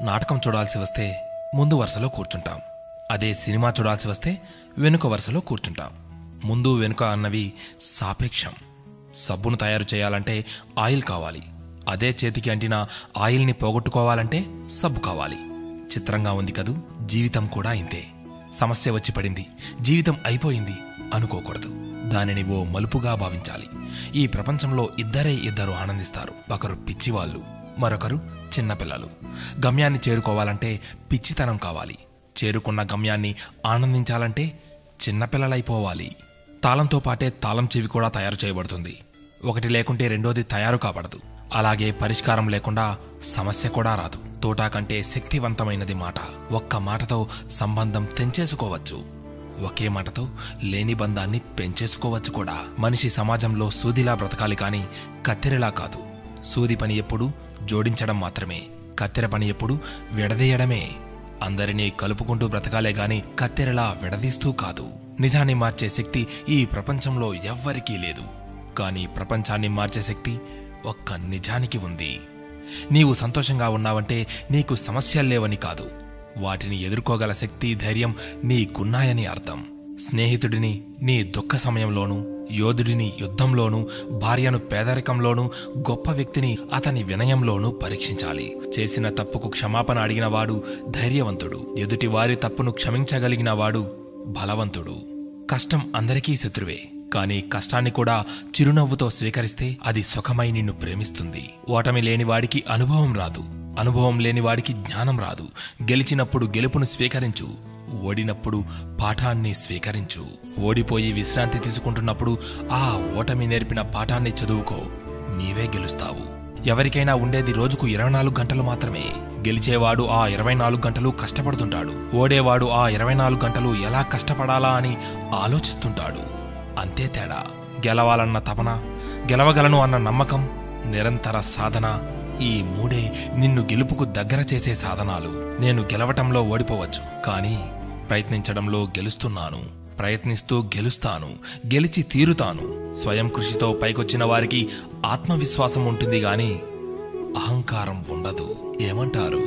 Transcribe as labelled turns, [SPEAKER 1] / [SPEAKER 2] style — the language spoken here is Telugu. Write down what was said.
[SPEAKER 1] నాటకం చూడాల్సి వస్తే ముందు వరుసలో కూర్చుంటాం. అదే సినిమా చూడాల్సి వస్తే వెనుక వరుసలో కూర్చుంటాం. ముందు వెనుక అన్నవి సాపేక్షం. సబ్బును తయారు చేయాలంటే ఆయిల్ కావాలి. అదే చేతికి అంటిన ఆయిల్ని పోగొట్టుకోవాలంటే సబ్బు కావాలి. చిత్రంగా ఉంది కదూ, జీవితం కూడా ఇంతే. సమస్య వచ్చి పడింది, జీవితం అయిపోయింది అనుకోకూడదు. దానిని ఓ మలుపుగా భావించాలి. ఈ ప్రపంచంలో ఇద్దరు ఆనందిస్తారు. ఒకరు పిచ్చివాళ్ళు, మరొకరు చిన్నపిల్లలు. గమ్యాన్ని చేరుకోవాలంటే పిచ్చితనం కావాలి. చేరుకున్న గమ్యాన్ని ఆనందించాలంటే చిన్నపిల్లలైపోవాలి. తాళంతో పాటే తాళం చెవి కూడా తయారు చేయబడుతుంది. ఒకటి లేకుంటే రెండోది తయారు కాబడదు. అలాగే పరిష్కారం లేకుండా సమస్య కూడా రాదు. తోటా కంటే శక్తివంతమైనది మాట. ఒక్క మాటతో సంబంధం తెంచేసుకోవచ్చు. ఒకే మాటతో లేని బంధాన్ని పెంచేసుకోవచ్చు కూడా. మనిషి సమాజంలో సూదిలా బ్రతకాలి కానీ కత్తెరలా కాదు. సూది పని ఎప్పుడు జోడించడం మాత్రమే, కత్తెర పని ఎప్పుడు విడదీయడమే. అందరినీ కలుపుకుంటూ బ్రతకాలే గాని కత్తెరలా విడదీస్తూ కాదు. నిజాన్ని మార్చే శక్తి ఈ ప్రపంచంలో ఎవ్వరికీ లేదు. కానీ ప్రపంచాన్ని మార్చే శక్తి ఒక్క నిజానికి ఉంది. నీవు సంతోషంగా ఉన్నావంటే నీకు సమస్యల్లేవని కాదు, వాటిని ఎదుర్కోగల శక్తి, ధైర్యం నీకున్నాయని అర్థం. స్నేహితుడిని నీ దుఃఖ సమయంలోనూ, యోధుడిని యుద్ధంలోనూ, భార్యను పేదరికంలోనూ, గొప్ప వ్యక్తిని అతని వినయంలోనూ పరీక్షించాలి. చేసిన తప్పుకు క్షమాపణ అడిగినవాడు ధైర్యవంతుడు. ఎదుటి వారి తప్పును క్షమించగలిగిన వాడు బలవంతుడు. కష్టం అందరికీ శత్రువే, కానీ కష్టాన్ని కూడా చిరునవ్వుతో స్వీకరిస్తే అది సుఖమై నిన్ను ప్రేమిస్తుంది. ఓటమి లేనివాడికి అనుభవం రాదు, అనుభవం లేనివాడికి జ్ఞానం రాదు. గెలిచినప్పుడు గెలుపును స్వీకరించు, ఓడినప్పుడు పాఠాన్ని స్వీకరించు. ఓడిపోయి విశ్రాంతి తీసుకుంటున్నప్పుడు ఆ ఓటమి నేర్పిన పాఠాన్ని చదువుకో. నీవే గెలుస్తావు. ఎవరికైనా ఉండేది రోజుకు 24 గంటలు మాత్రమే. గెలిచేవాడు ఆ 24 గంటలు కష్టపడుతుంటాడు. ఓడేవాడు ఆ 24 గంటలు ఎలా కష్టపడాలా అని ఆలోచిస్తుంటాడు. అంతే తేడా. గెలవాలన్న తపన, గెలవగలను అన్న నమ్మకం, నిరంతర సాధన, ఈ మూడే నిన్ను గెలుపుకు దగ్గర చేసే సాధనాలు. నేను గెలవటంలో ఓడిపోవచ్చు, కానీ ప్రయత్నించడంలో గెలుస్తున్నాను. ప్రయత్నిస్తూ గెలుస్తాను, గెలిచి తీరుతాను. స్వయం కృషితో పైకొచ్చిన వారికి ఆత్మవిశ్వాసం ఉంటుంది గాని అహంకారం ఉండదు. ఏమంటారు?